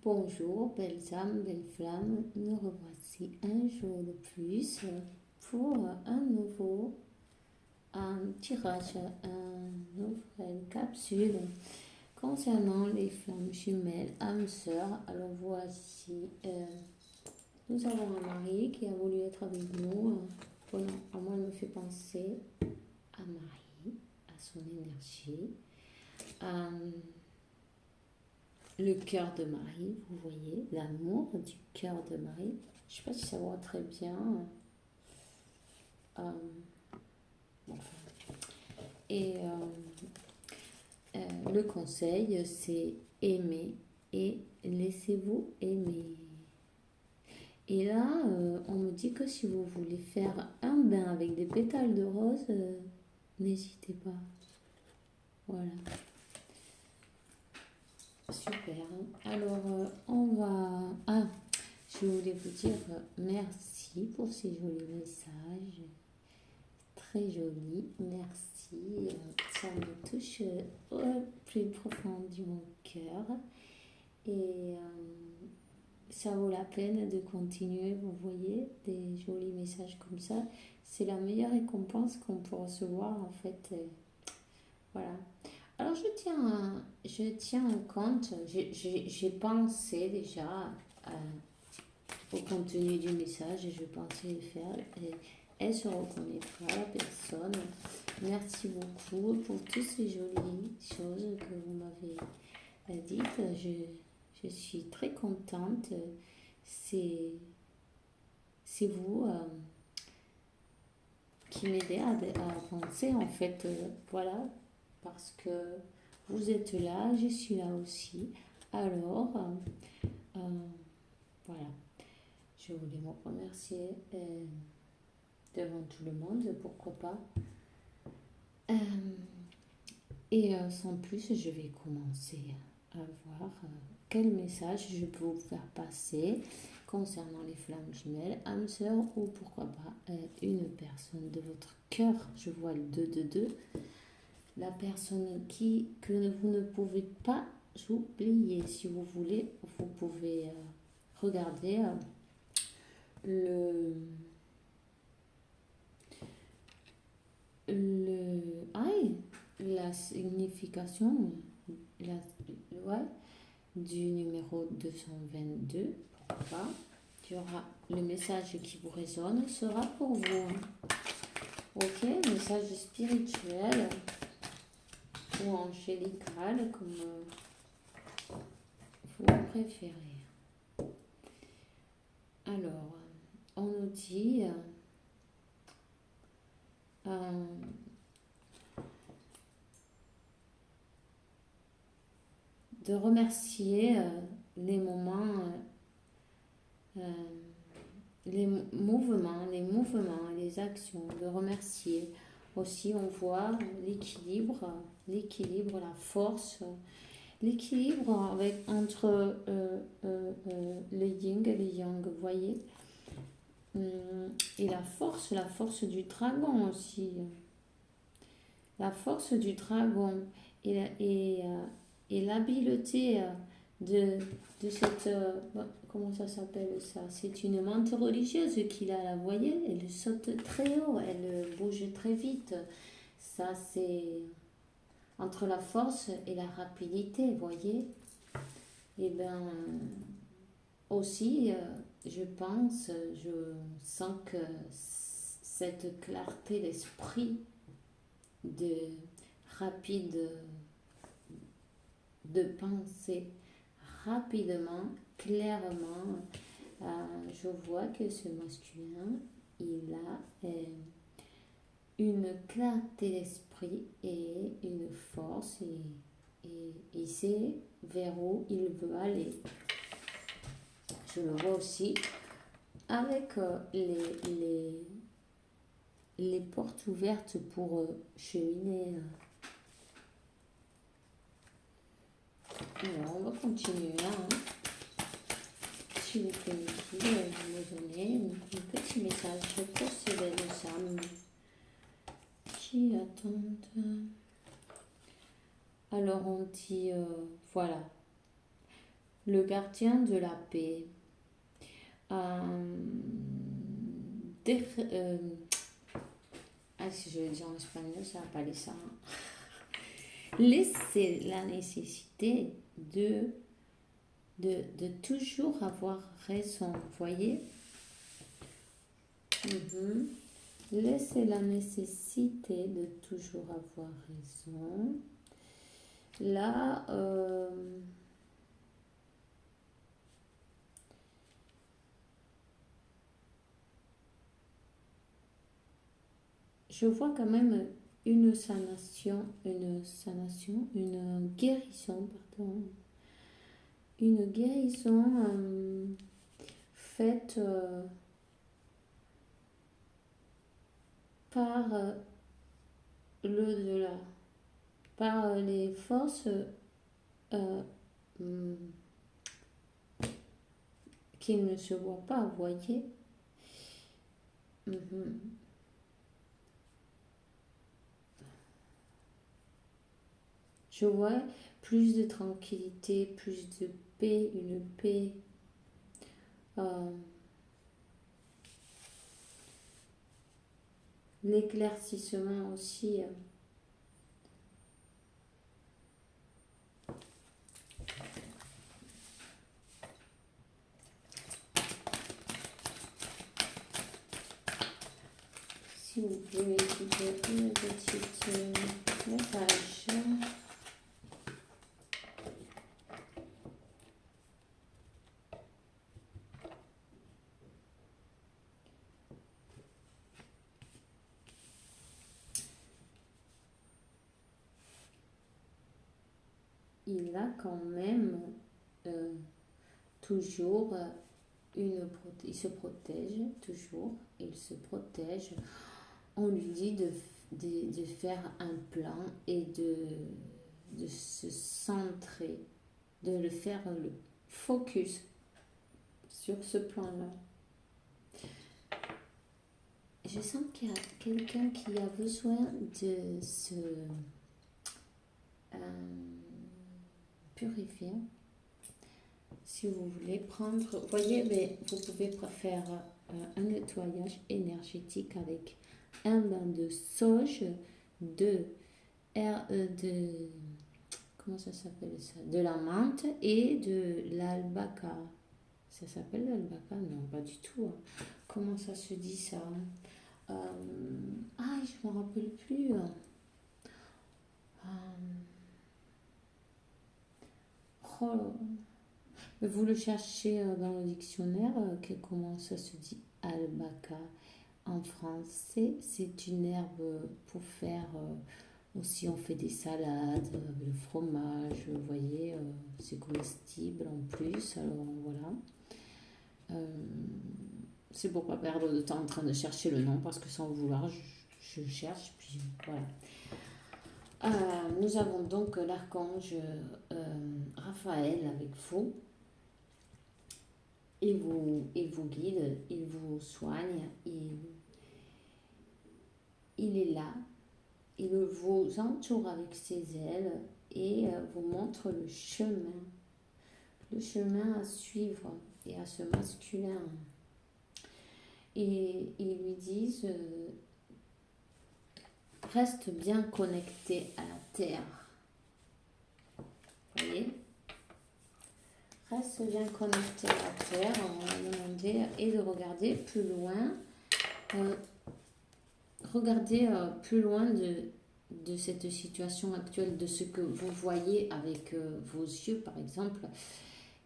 Bonjour, belles âmes, belles flammes, nous revoici un jour de plus pour un nouveau tirage, une nouvelle capsule concernant les flammes jumelles, âmes sœurs. Alors voici, nous avons un mari qui a voulu être avec nous. Moi, il me fait penser à Marie, à son énergie. Le cœur de Marie, vous voyez, l'amour du cœur de Marie. Je ne sais pas si ça voit très bien. Euh, enfin. Et le conseil, c'est aimer et laissez-vous aimer. Et là, on me dit que si vous voulez faire un bain avec des pétales de rose, n'hésitez pas. Voilà. Super. Alors, on va... Ah, je voulais vous dire merci pour ces jolis messages. Très jolis. Merci. Ça me touche au plus profond de mon cœur. Et ça vaut la peine de continuer. Vous voyez, des jolis messages comme ça. C'est la meilleure récompense qu'on peut recevoir, en fait. Voilà. Alors, je tiens en compte, j'ai pensé déjà au contenu du message et je pensais le faire. Et elle se reconnaîtra, la personne. Merci beaucoup pour toutes ces jolies choses que vous m'avez dites. Je suis très contente. C'est vous qui m'aidez à avancer, en fait. Voilà. Parce que vous êtes là, je suis là aussi. Alors, voilà, je voulais me remercier devant tout le monde, pourquoi pas. Et sans plus, je vais commencer à voir quel message je peux vous faire passer concernant les flammes jumelles, âme sœur ou pourquoi pas une personne de votre cœur. Je vois le 2 de 2. La personne que vous ne pouvez pas oublier. Si vous voulez, vous pouvez regarder la signification ouais, du numéro 222. Pourquoi pas. Il y aura le message qui vous résonne sera pour vous. Ok, message spirituel ou angélical, comme vous préférez. Alors, on nous dit de remercier les moments, les mouvements, les actions, de remercier. Aussi, on voit l'équilibre, la force, l'équilibre entre le yin et le yang, vous voyez. Et la force du dragon aussi. La force du dragon et l'habileté de cette... comment ça s'appelle ça? C'est une menthe religieuse qu'il a, vous voyez, elle saute très haut, elle bouge très vite. Ça, c'est entre la force et la rapidité, vous voyez. Et bien, aussi, je sens que cette clarté d'esprit, rapide, de penser rapidement, clairement, je vois que ce masculin, il a une clarté d'esprit et une force et il sait vers où il veut aller. Je le vois aussi avec les portes ouvertes pour cheminer. Alors, on va continuer. Si vous permettez, je vais vous donner un petit message pour ces belles âmes qui attendent. Alors, on dit, voilà, le gardien de la paix. Euh, si je le dis en espagnol, ça va pas aller ça. Laisser la nécessité de toujours avoir raison. Vous voyez? Laisser la nécessité de toujours avoir raison. Là, je vois quand même une sanation, une guérison, pardon. Une guérison faite par l'au-delà, par les forces qui ne se voient pas, vous voyez. Je vois plus de tranquillité, plus de paix, une paix l'éclaircissement aussi. Si vous pouvez écouter une petite message. Il a quand même toujours il se protège toujours, il se protège. On lui dit de faire un plan et de se centrer, de le faire le focus sur ce plan-là. Je sens qu'il y a quelqu'un qui a besoin de se purifier. Si vous voulez prendre, vous voyez, mais vous pouvez faire un nettoyage énergétique avec un bain de sauge, de comment ça s'appelle ça? De la menthe et de l'albaca. Ça s'appelle l'albaca? Non, pas du tout. Hein. Comment ça se dit ça? Je ne me rappelle plus. Vous le cherchez dans le dictionnaire, comment ça se dit albaca en français. C'est une herbe pour faire, aussi on fait des salades, le fromage, vous voyez, c'est comestible en plus, alors voilà. C'est pour pas perdre de temps en train de chercher le nom, parce que sans vouloir, je cherche, puis voilà. Nous avons donc l'archange Raphaël avec vous. Il vous guide, il vous soigne, il est là, il vous entoure avec ses ailes et vous montre le chemin à suivre et à ce masculin. Et ils lui disent reste bien connecté à la terre. Vous voyez? Reste bien connecté à la terre. On va demander et de regarder plus loin. Regardez plus loin de cette situation actuelle, de ce que vous voyez avec vos yeux, par exemple.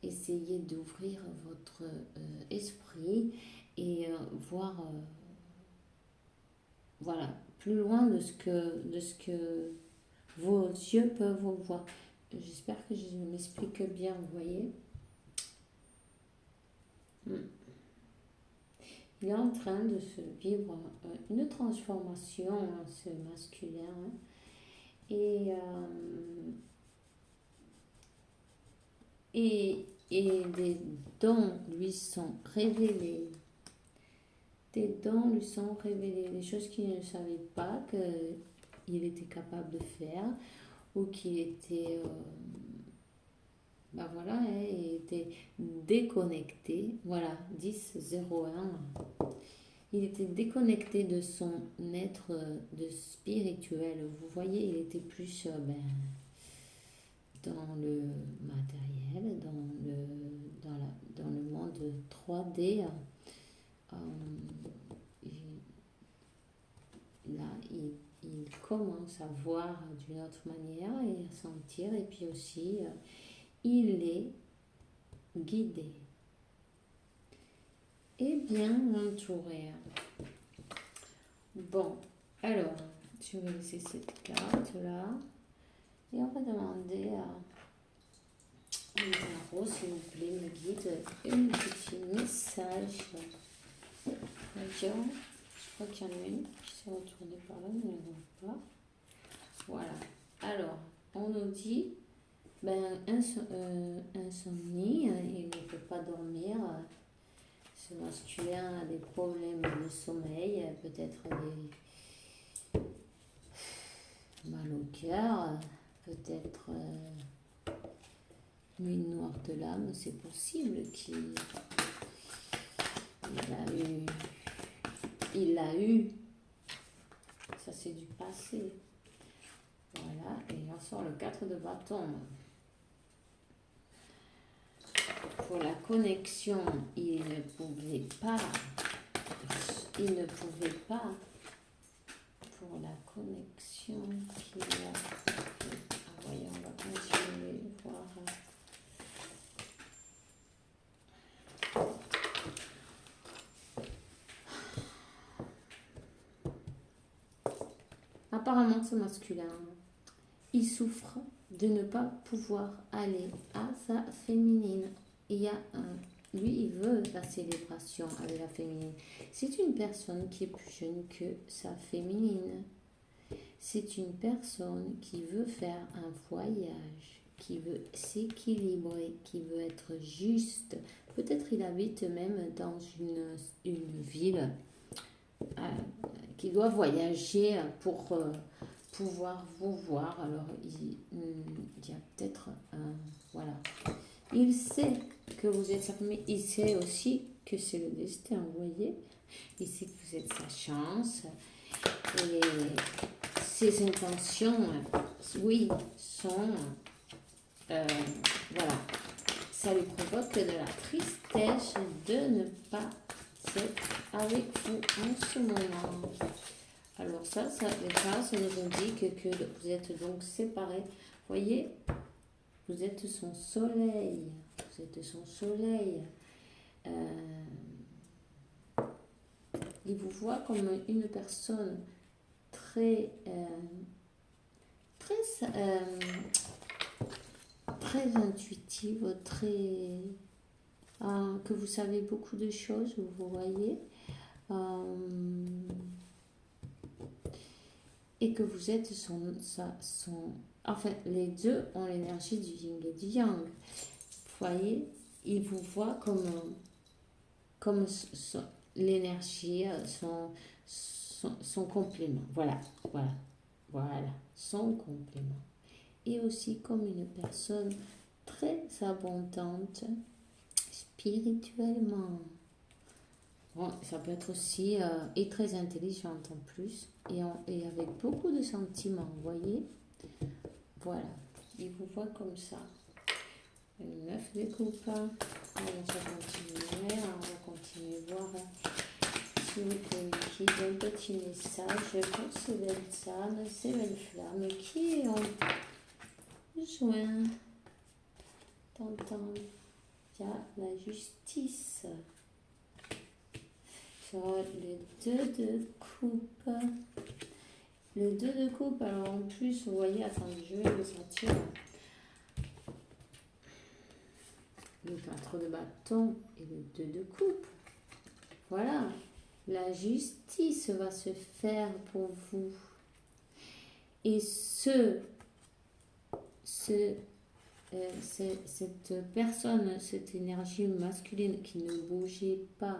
Essayez d'ouvrir votre esprit et voir voilà, plus loin de ce que vos yeux peuvent voir. J'espère que je m'explique bien, vous voyez. Il est en train de se vivre une transformation, ce masculin. Et des dons lui sont révélés. Des dons lui sont révélés. Des choses qu'il ne savait pas qu'il était capable de faire. Ou qu'il était... voilà, il était déconnecté. Voilà, 10-01. Il était déconnecté de son être de spirituel. Vous voyez, il était plus dans le matériel, dans le monde 3D. Euh, là, il commence à voir d'une autre manière et à sentir, et puis aussi, il est guidé et bien entouré. Bon, alors, je vais laisser cette carte-là et on va demander à Tarot, s'il vous plaît, me guide un petit message. Voyons, je crois qu'il y en a une qui s'est retournée par là, mais il n'y en a pas. Voilà. Alors, on nous dit insomnie, il ne peut pas dormir. Ce masculin a des problèmes de sommeil, peut-être des mal au cœur, peut-être nuit noire de l'âme, c'est possible il l'a eu, ça c'est du passé. Voilà, et on sort le 4 de bâton. Pour la connexion, il ne pouvait pas. Pour la connexion qu'il a. Voyons, on va continuer voir. Apparemment, ce masculin, il souffre de ne pas pouvoir aller à sa féminine. Lui, il veut la célébration avec la féminine. C'est une personne qui est plus jeune que sa féminine. C'est une personne qui veut faire un voyage, qui veut s'équilibrer, qui veut être juste. Peut-être il habite même dans une ville qui doit voyager pour pouvoir vous voir. Alors, il y a peut-être voilà. Il sait que vous êtes mais il sait aussi que c'est le destin, vous voyez. Il sait que vous êtes sa chance. Et ses intentions, oui, sont... voilà. Ça lui provoque de la tristesse de ne pas être avec vous en ce moment. Alors ça les cartes nous indique que vous êtes donc séparés. Voyez, vous êtes son soleil. Vous êtes son soleil. Il vous voit comme une personne très intuitive, que vous savez beaucoup de choses, vous voyez. Et que vous êtes enfin, les deux ont l'énergie du yin et du yang. Vous voyez, il vous voit comme l'énergie, son complément. Voilà, son complément. Et aussi comme une personne très abondante spirituellement. Bon, ça peut être aussi et très intelligente en plus et avec beaucoup de sentiments, vous voyez. Voilà, il vous voit comme ça. Le 9 de coupe. On va continuer voir si vous pouvez un petit message pour ces belles âmes, ces belles flammes qui ont besoin d'entendre. Il y a la justice. Le 2 de coupe. Le 2 de coupe, alors en plus, vous voyez, attendez, je vais le sortir. Le 4 de bâton et le 2 de coupe. Voilà, la justice va se faire pour vous. Et cette personne, cette énergie masculine qui ne bougeait pas,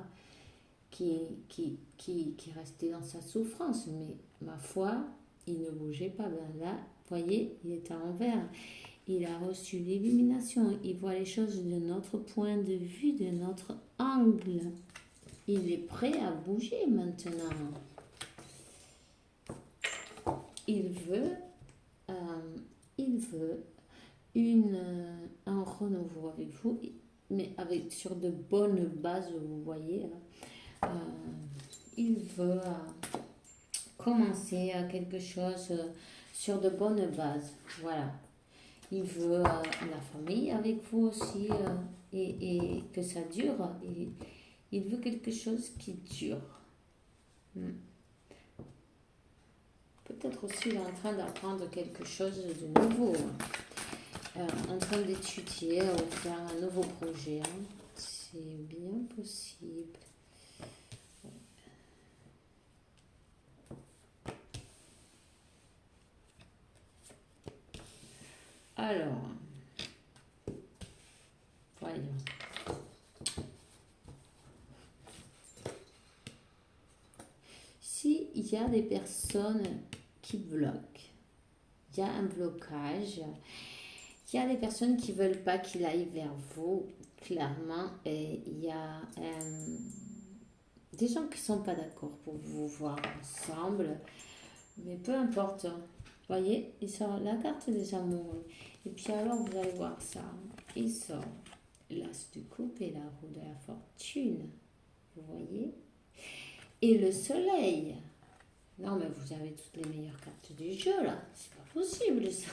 qui restait dans sa souffrance, mais ma foi, il ne bougeait pas. Ben là, vous voyez, il était à l'envers. Il a reçu l'illumination. Il voit les choses de notre point de vue, de notre angle. Il est prêt à bouger maintenant. Il veut un renouveau avec vous, mais sur de bonnes bases, vous voyez. Il veut commencer quelque chose sur de bonnes bases. Voilà. Il veut la famille avec vous aussi et que ça dure. Il veut quelque chose qui dure. Peut-être aussi il est en train d'apprendre quelque chose de nouveau. En train d'étudier ou faire un nouveau projet. C'est bien possible. Alors, voyons. S'il y a des personnes qui bloquent, il y a un blocage, il y a des personnes qui ne veulent pas qu'il aille vers vous, clairement, et il y a des gens qui ne sont pas d'accord pour vous voir ensemble, mais peu importe. Vous voyez, il sort la carte des amoureux. Et puis alors, vous allez voir ça. Il sort l'as de coupe et la roue de la fortune. Vous voyez? Et le soleil. Non, mais vous avez toutes les meilleures cartes du jeu, là. C'est pas possible, ça.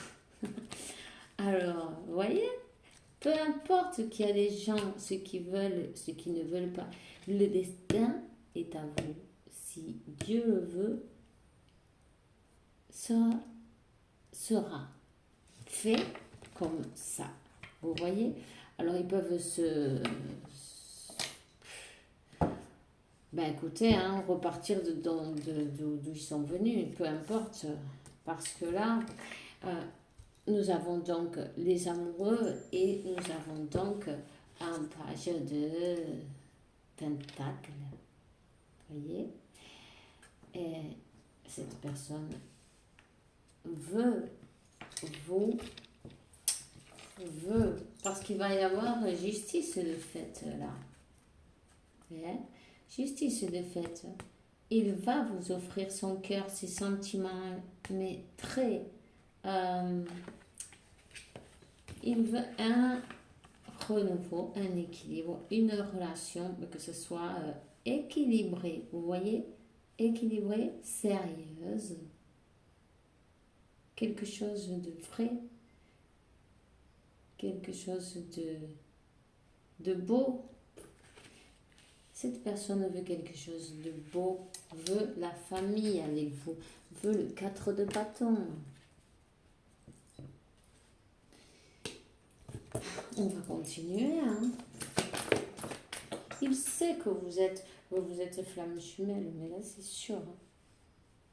Alors, vous voyez? Peu importe qu'il y a des gens, ceux qui veulent, ceux qui ne veulent pas. Le destin est à vous. Si Dieu le veut, ça sera fait comme ça. Vous voyez? Alors, ils peuvent ben écoutez, repartir d'où ils sont venus, peu importe. Parce que là, nous avons donc les amoureux et nous avons donc un page de pentacle. Vous voyez? Et cette personne veut, parce qu'il va y avoir justice de fait là. Ouais. Justice de fait. Il va vous offrir son cœur, ses sentiments, mais très... il veut un renouveau, un équilibre, une relation, que ce soit équilibrée. Vous voyez? Équilibrée, sérieuse. Quelque chose de vrai. Quelque chose de beau. Cette personne veut quelque chose de beau, veut la famille avec vous, veut le 4 de bâton. On va continuer. Il sait que vous êtes flamme jumelle, mais là c'est sûr.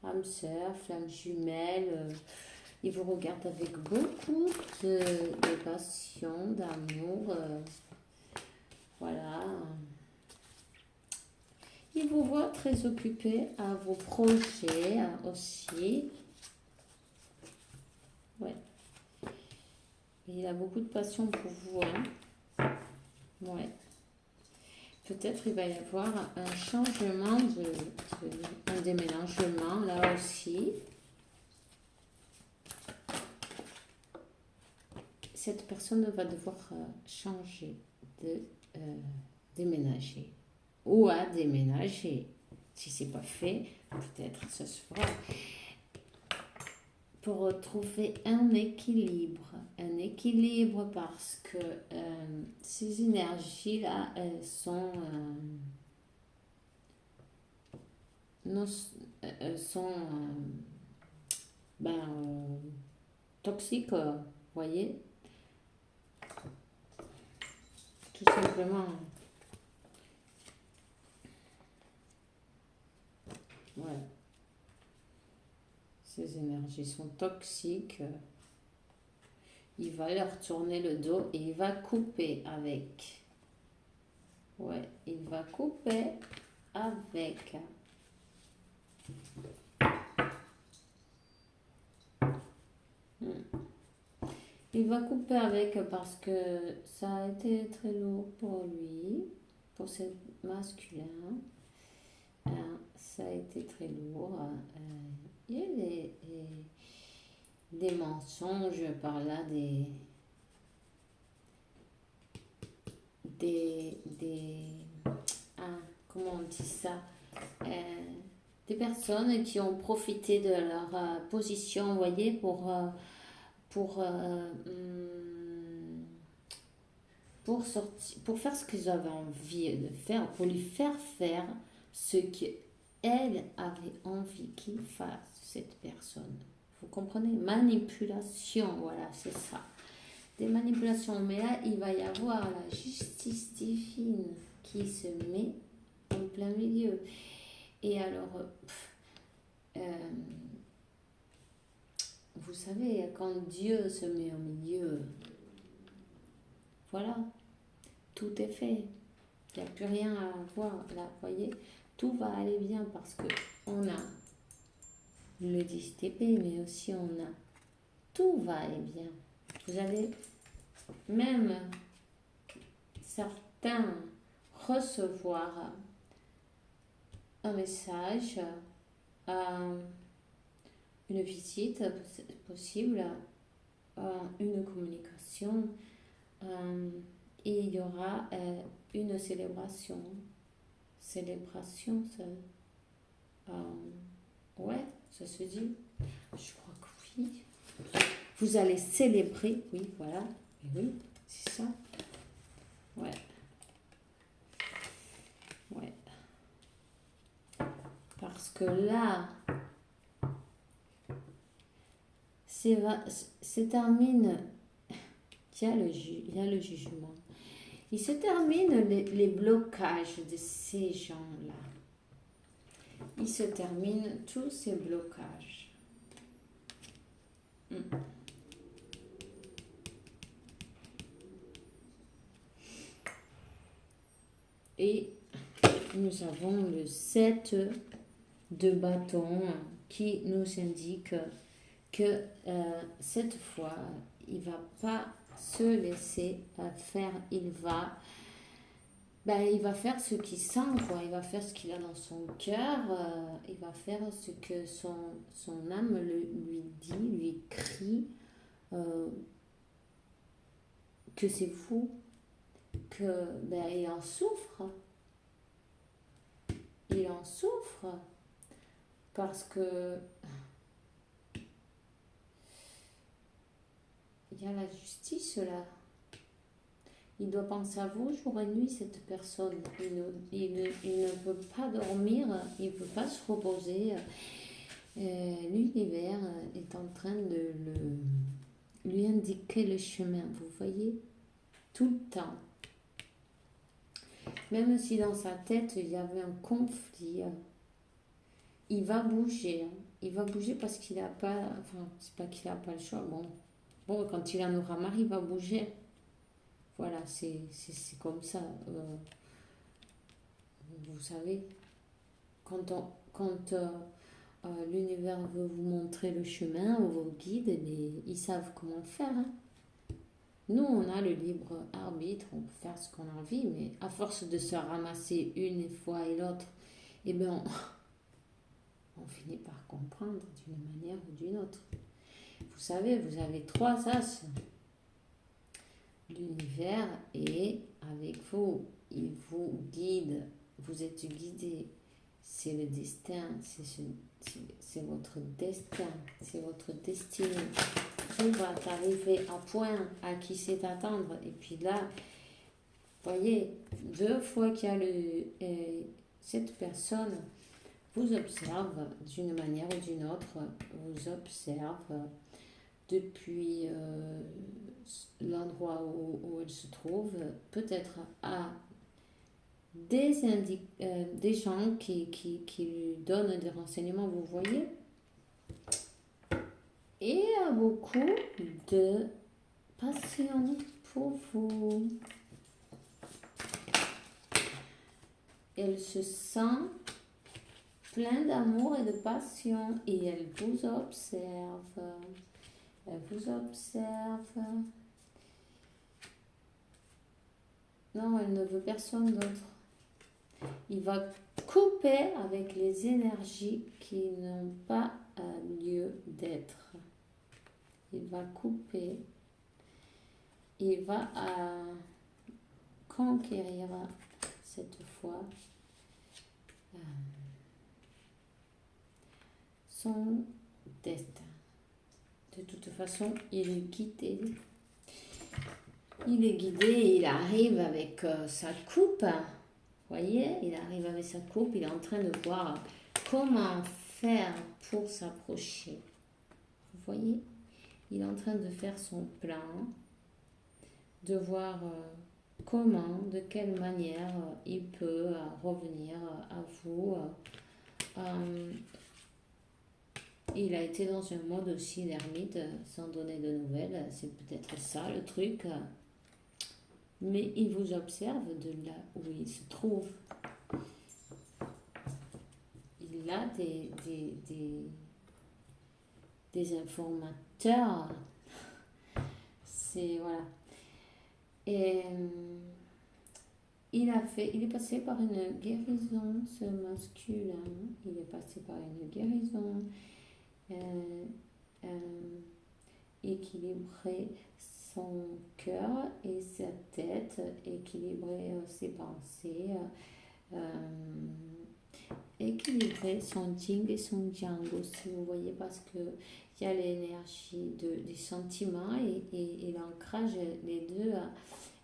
Âme sœur, flamme jumelle. Il vous regarde avec beaucoup de passion, d'amour. Voilà. Il vous voit très occupé à vos projets aussi. Ouais. Il a beaucoup de passion pour vous. Ouais. Peut-être il va y avoir un changement, un déménagement là aussi. Cette personne va devoir changer de déménager. Ou à déménager. Si ce n'est pas fait, peut-être ça se fera. Pour retrouver un équilibre. Un équilibre parce que ces énergies-là, elles sont, toxiques, vous voyez. Tout simplement. Ouais. Ces énergies sont toxiques. Il va leur tourner le dos et il va couper avec. Ouais, il va couper avec. il va couper avec parce que ça a été très lourd pour lui, pour ce masculin. Ça a été très lourd. Il y a des mensonges par là, comment on dit ça? Des personnes qui ont profité de leur position, vous voyez, pour, pour, sortir, pour faire ce qu'ils avaient envie de faire, pour lui faire faire ce qu'elle avait envie qu'il fasse, cette personne. Vous comprenez? Manipulation, voilà, c'est ça. Des manipulations. Mais là, il va y avoir la justice divine qui se met en plein milieu. Et alors, vous savez, quand Dieu se met au milieu, voilà, tout est fait. Il n'y a plus rien à voir. Là, vous voyez, tout va aller bien parce que on a le 10 TP, mais aussi on a tout va aller bien. Vous allez même certains recevoir un message, une visite possible, une communication, et il y aura une célébration. Célébration, ça, ouais, ça se dit. Je crois que oui. Vous allez célébrer, oui, voilà. Et oui, c'est ça. Ouais. Ouais. Parce que là, c'est termine. Il y a le jugement. Il se termine les blocages de ces gens-là. Il se termine tous ces blocages. Et nous avons le 7 de bâton qui nous indique que cette fois, il ne va pas se laisser faire, il va faire ce qu'il sent, quoi. Il va faire ce qu'il a dans son cœur, il va faire ce que son âme lui dit, lui crie, que c'est fou, que il en souffre. Il en souffre parce que il y a la justice là. Il doit penser à vous jour et nuit, cette personne. Il ne peut pas dormir, il ne peut pas se reposer. L'univers est en train de lui indiquer le chemin, vous voyez, tout le temps. Même si dans sa tête, il y avait un conflit, il va bouger. Il va bouger parce qu'il n'a pas... Enfin, c'est pas qu'il n'a pas le choix. Bon, quand il en aura marre, il va bouger. Voilà, c'est comme ça. Vous savez, quand l'univers veut vous montrer le chemin ou vos guides, mais ils savent comment faire. Hein. Nous, on a le libre arbitre, on peut faire ce qu'on a envie, mais à force de se ramasser une fois et l'autre, eh bien, on finit par comprendre d'une manière ou d'une autre. Vous savez, vous avez 3 as. L'univers est avec vous, il vous guide, vous êtes guidé. C'est le destin, c'est votre destin, c'est votre destinée. Tout va arriver à point à qui sait attendre. Et puis là, vous voyez, 2 fois qu'il y a cette personne vous observe d'une manière ou d'une autre, vous observe depuis l'endroit où elle se trouve, peut-être à des gens qui lui donnent des renseignements, vous voyez, et a beaucoup de passion pour vous. Elle se sent plein d'amour et de passion et elle vous observe. Elle vous observe. Non, elle ne veut personne d'autre. Il va couper avec les énergies qui n'ont pas lieu d'être. Il va couper. Il va conquérir cette fois son destin. De toute façon, il est guidé. Il est guidé et il arrive avec sa coupe. Vous voyez, il arrive avec sa coupe. Il est en train de voir comment faire pour s'approcher. Vous voyez, il est en train de faire son plan, de voir comment, de quelle manière il peut revenir à vous. Il a été dans un mode aussi d'ermite, sans donner de nouvelles. C'est peut-être ça le truc. Mais il vous observe de là où il se trouve. Il a des informateurs. C'est voilà. Et il est passé par une guérison, ce masculin. Il est passé par une guérison. Équilibrer son cœur et sa tête, équilibrer ses pensées, équilibrer son yin et son yang aussi, vous voyez, parce que il y a l'énergie des sentiments et l'ancrage, les deux,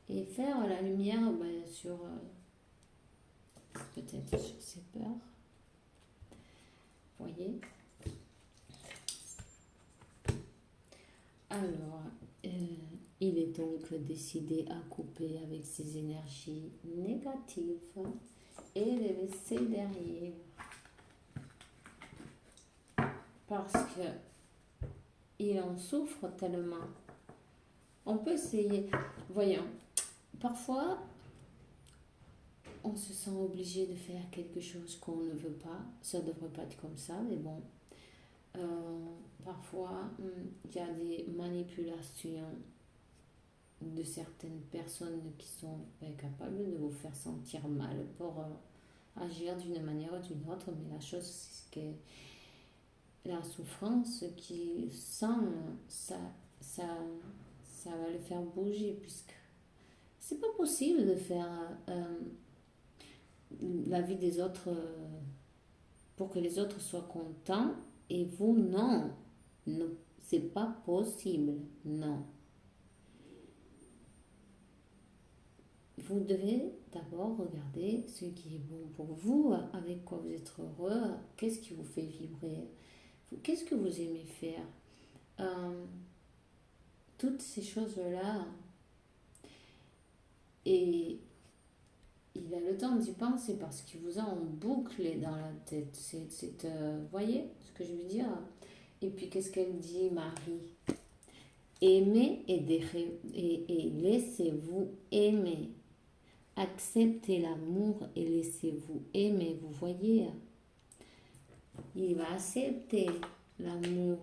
et faire la lumière sur peut-être sur ses peurs, vous voyez. Alors, il est donc décidé à couper avec ces énergies négatives et les laisser derrière. Parce que il en souffre tellement. On peut essayer. Voyons, parfois, on se sent obligé de faire quelque chose qu'on ne veut pas. Ça ne devrait pas être comme ça, mais bon. Parfois, il y a des manipulations de certaines personnes qui sont capables de vous faire sentir mal pour agir d'une manière ou d'une autre, mais la chose, c'est que la souffrance qu'il sent, ça va le faire bouger, puisque c'est pas possible de faire la vie des autres pour que les autres soient contents et vous, non. Non, c'est pas possible, non. Vous devez d'abord regarder ce qui est bon pour vous, avec quoi vous êtes heureux, qu'est-ce qui vous fait vibrer, qu'est-ce que vous aimez faire. Toutes ces choses-là, et il a le temps d'y penser parce qu'il vous a en boucle dans la tête. Voyez ce que je veux dire? Et puis, qu'est-ce qu'elle dit, Marie? Aimez et laissez-vous aimer. Acceptez l'amour et laissez-vous aimer. Vous voyez? Il va accepter l'amour.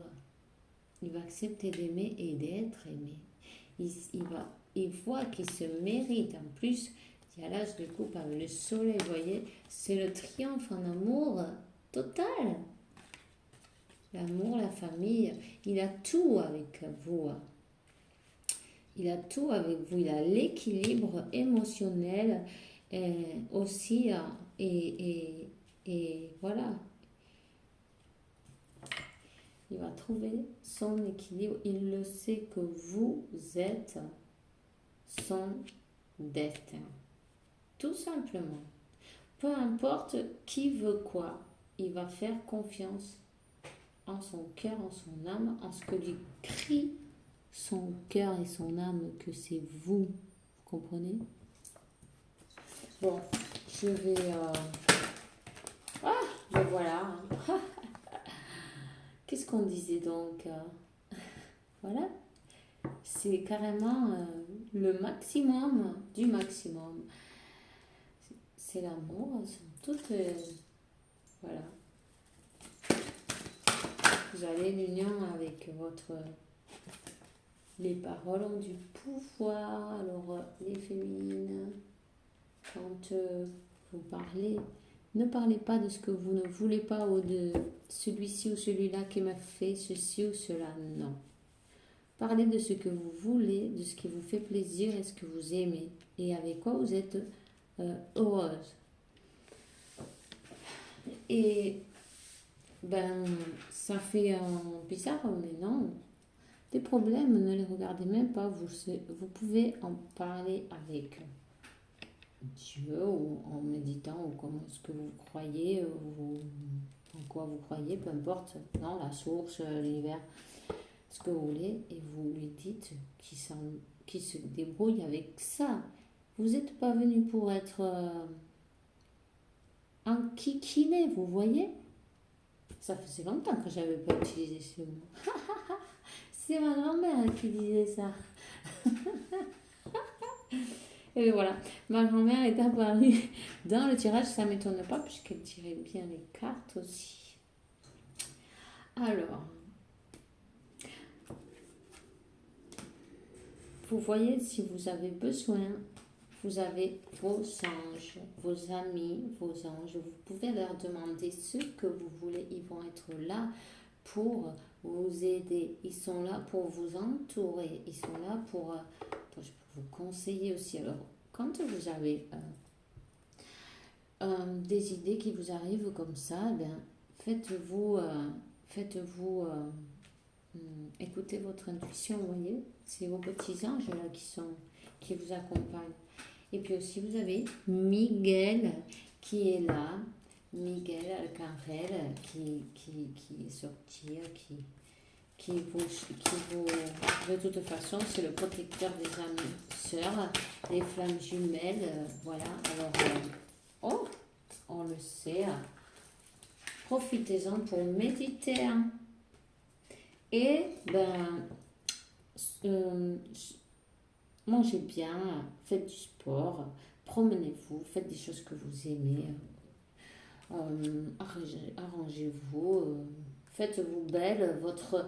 Il va accepter d'aimer et d'être aimé. Il voit qu'il se mérite. En plus, il y a l'âge de coupe avec le soleil, vous voyez? C'est le triomphe en amour total. L'amour, la famille, il a tout avec vous. Il a tout avec vous. Il a l'équilibre émotionnel aussi. Et voilà. Il va trouver son équilibre. Il le sait que vous êtes son destin. Tout simplement. Peu importe qui veut quoi, il va faire confiance en son cœur, en son âme, en ce que lui crie son cœur et son âme, que c'est vous. Vous comprenez? Bon, je vais... ben voilà. Qu'est-ce qu'on disait donc? Voilà. C'est carrément le maximum du maximum. C'est l'amour, c'est tout... voilà. Vous avez l'union avec votre Les paroles ont du pouvoir. Alors, les féminines, quand vous parlez, ne parlez pas de ce que vous ne voulez pas ou de celui-ci ou celui-là qui m'a fait ceci ou cela. Non. Parlez de ce que vous voulez, de ce qui vous fait plaisir et ce que vous aimez et avec quoi vous êtes heureuse. Et ben, ça fait bizarre, mais non. Des problèmes, ne les regardez même pas. Vous pouvez en parler avec Dieu ou en méditant ou comment ce que vous croyez, ou en quoi vous croyez, peu importe. Non, la source, l'univers, ce que vous voulez, et vous lui dites qu'il se débrouille avec ça. Vous n'êtes pas venu pour être un kikiné, vous voyez? Ça faisait longtemps que j'avais pas utilisé ce mot. C'est ma grand-mère qui disait ça. Et voilà, ma grand-mère est apparue dans le tirage, ça ne m'étonne pas puisqu'elle tirait bien les cartes aussi. Alors, vous voyez, si vous avez besoin, vous avez vos anges, vos amis, vos anges. Vous pouvez leur demander ce que vous voulez. Ils vont être là pour vous aider. Ils sont là pour vous entourer. Ils sont là pour vous conseiller aussi. Alors, quand vous avez des idées qui vous arrivent comme ça, ben, faites-vous écoutez votre intuition, vous voyez. C'est vos petits anges là qui vous accompagnent. Et puis aussi, vous avez Miguel qui est là. Miguel Arcangel qui est sorti, qui vous, de toute façon, c'est le protecteur des âmes sœurs, les flammes jumelles, voilà. Alors, on le sait, profitez-en pour méditer. Et, mangez bien, faites du sport, promenez-vous, faites des choses que vous aimez, arrangez-vous, faites-vous belle, votre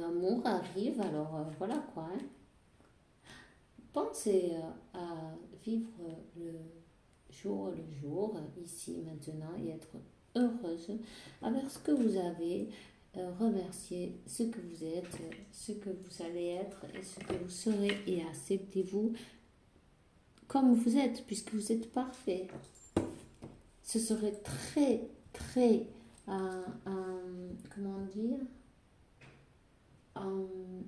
amour arrive, alors voilà quoi. Hein. Pensez à vivre le jour le jour, ici, maintenant, et être heureuse avec ce que vous avez. Remerciez ce que vous êtes, ce que vous allez être et ce que vous serez et acceptez-vous comme vous êtes puisque vous êtes parfait. Ce serait très très comment dire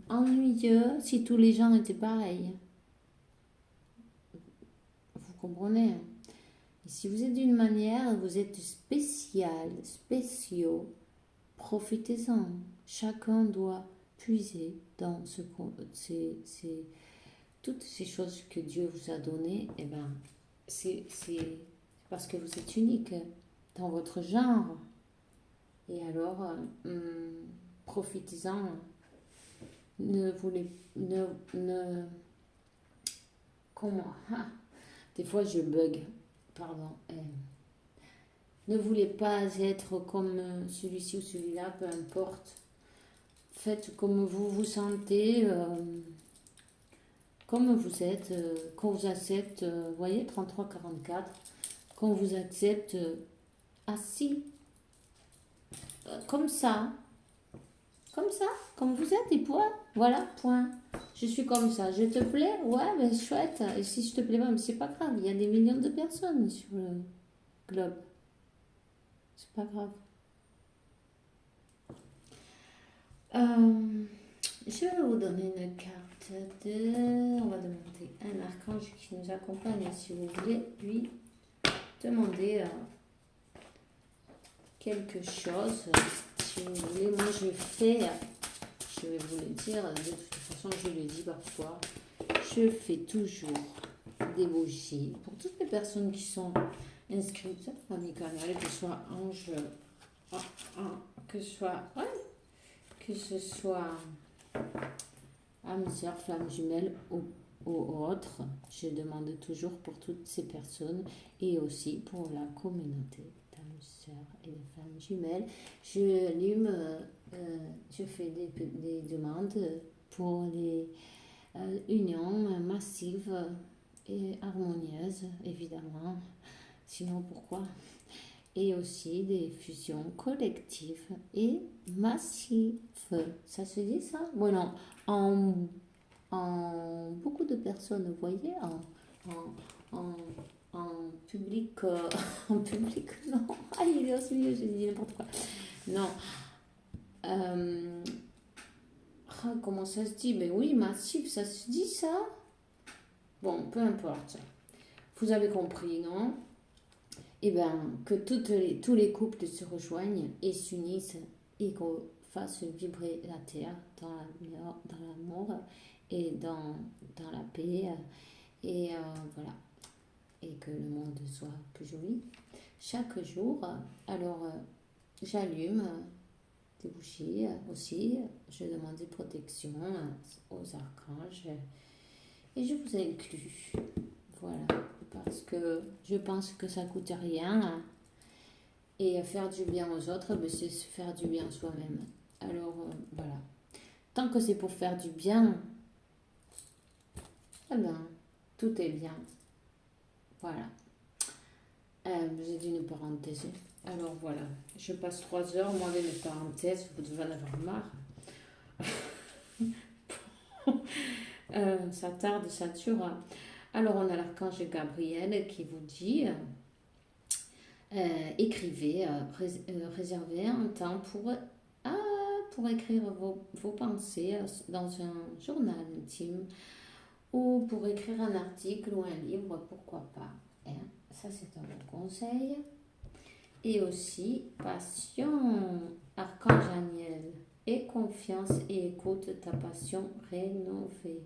ennuyeux si tous les gens étaient pareils. Vous comprenez? Et si vous êtes d'une manière, vous êtes spéciaux. Profitez-en. Chacun doit puiser dans toutes ces choses que Dieu vous a données. Et ben, c'est parce que vous êtes unique dans votre genre. Et alors, profitez-en. Comment? Des fois, je bug. Pardon. Ne voulez pas être comme celui-ci ou celui-là, peu importe. Faites comme vous vous sentez, comme vous êtes, qu'on vous accepte, vous voyez, 33-44, qu'on vous accepte assis, comme ça, comme vous êtes, et point, voilà, point. Je suis comme ça, je te plais, ouais, ben chouette, et si je te plais pas, mais c'est pas grave, il y a des millions de personnes sur le globe. C'est pas grave. Je vais vous donner une carte on va demander un archange qui nous accompagne. Si vous voulez lui demander quelque chose, si vous voulez, moi je vais vous le dire, de toute façon je le dis parfois, je fais toujours des bougies pour toutes les personnes qui sont inscrites à mes canaux, que ce soit ange, que ce soit âme sœur, flamme jumelle ou autre. Je demande toujours pour toutes ces personnes et aussi pour la communauté d'âmes sœurs et de flammes jumelles. Je fais des demandes pour les unions massives et harmonieuses, évidemment. Sinon, pourquoi? Et aussi des fusions collectives et massives. Ça se dit ça? Bon, non. En beaucoup de personnes, vous voyez, en public, en public, non. Ah, il est aussi mieux, j'ai dit n'importe quoi. Non. Comment ça se dit? Ben oui, massif, ça se dit ça? Bon, peu importe. Vous avez compris, non? Eh bien, que tous les couples se rejoignent et s'unissent et qu'on fasse vibrer la terre dans l'amour et dans la paix. Et voilà. Et que le monde soit plus joli. Chaque jour, alors j'allume des bougies aussi. Je demande des protections aux archanges. Et je vous inclus. Voilà. Parce que je pense que ça coûte rien. Et faire du bien aux autres, ben, c'est se faire du bien soi-même. Alors, voilà. Tant que c'est pour faire du bien, eh ben, tout est bien. Voilà. J'ai dit une parenthèse. Alors voilà, je passe 3 heures, moi avec mes parenthèses, vous devez en avoir marre. Ça tarde, ça dure. Alors on a l'archange Gabriel qui vous dit écrivez, réservez un temps pour écrire vos pensées dans un journal intime ou pour écrire un article ou un livre, pourquoi pas. Hein? Ça, c'est un bon conseil. Et aussi, passion, archange Daniel, et confiance et écoute ta passion rénovée.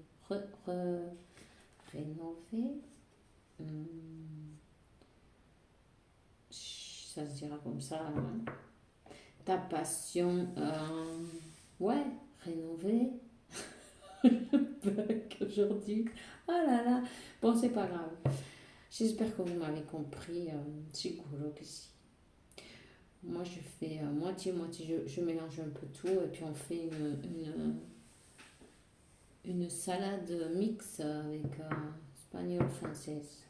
Rénovée. Ça se dira comme ça. Hein? Ta passion, ouais, rénovée. Aujourd'hui. Oh là là. Bon, c'est pas grave. J'espère que vous m'avez compris. Siguro que si. Moi, je fais moitié-moitié. Je mélange un peu tout et puis on fait une salade mix avec espagnol française.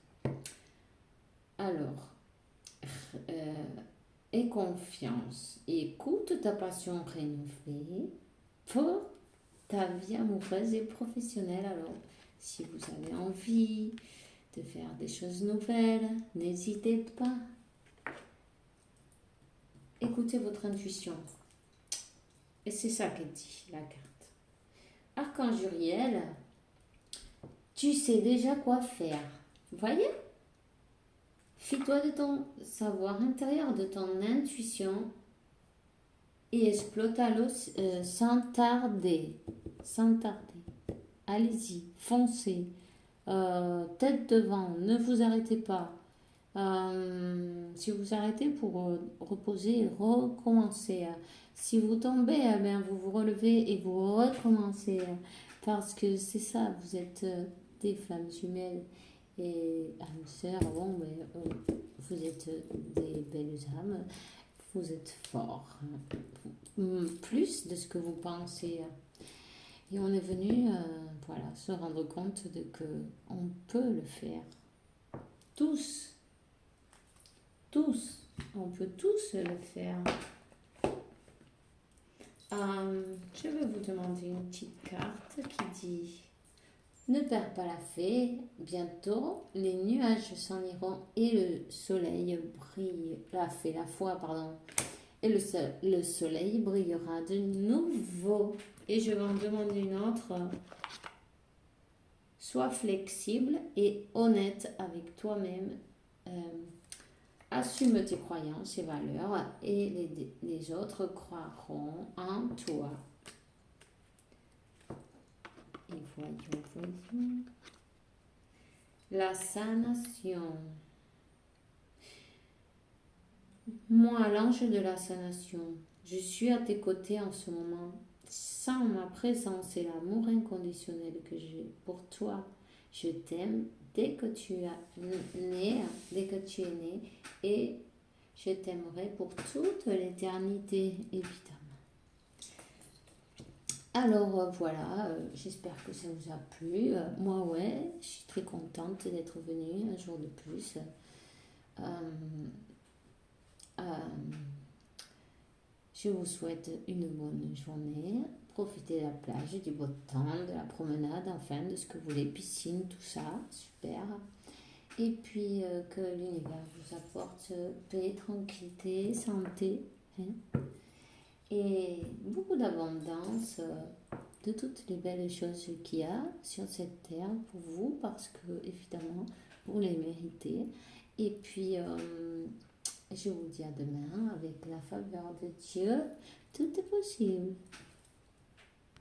Alors, aie confiance et écoute ta passion rénovée pour ta vie amoureuse et professionnelle. Alors, si vous avez envie de faire des choses nouvelles, n'hésitez pas. Écoutez votre intuition. Et c'est ça qu'elle dit, la carte. Archange Uriel, tu sais déjà quoi faire. Vous voyez? Fie-toi de ton savoir intérieur, de ton intuition et exploite-le sans tarder. Sans tarder. Allez-y, foncez. Tête devant, ne vous arrêtez pas. Si vous arrêtez pour reposer, recommencer. Si vous tombez, ben vous vous relevez et vous recommencez. Parce que c'est ça, vous êtes des flammes jumelles et âmes sœurs. Bon, vous êtes des belles âmes. Vous êtes forts. Plus de ce que vous pensez. Et on est venu voilà, se rendre compte de que on peut le faire. Tous, on peut tous le faire. Je vais vous demander une petite carte qui dit ne perds pas la fée, bientôt les nuages s'en iront et le soleil brille. La foi, pardon. Et le soleil brillera de nouveau. Et je vais en demander une autre. Sois flexible et honnête avec toi-même. Assume tes croyances et valeurs et les autres croiront en toi. Et voyons. La sanation. Moi, l'ange de la sanation, je suis à tes côtés en ce moment. Sans ma présence et l'amour inconditionnel que j'ai pour toi, je t'aime dès que tu es né et je t'aimerai pour toute l'éternité, évidemment. Alors voilà, j'espère que ça vous a plu. Moi, ouais, je suis très contente d'être venue un jour de plus. Euh, euh, je vous souhaite une bonne journée. Profitez de la plage, du beau temps, de la promenade, enfin, de ce que vous voulez, piscine, tout ça, super. Et puis que l'univers vous apporte paix, tranquillité, santé, hein, et beaucoup d'abondance de toutes les belles choses qu'il y a sur cette terre pour vous, parce que évidemment vous les méritez. Et puis je vous dis à demain avec la faveur de Dieu, tout est possible.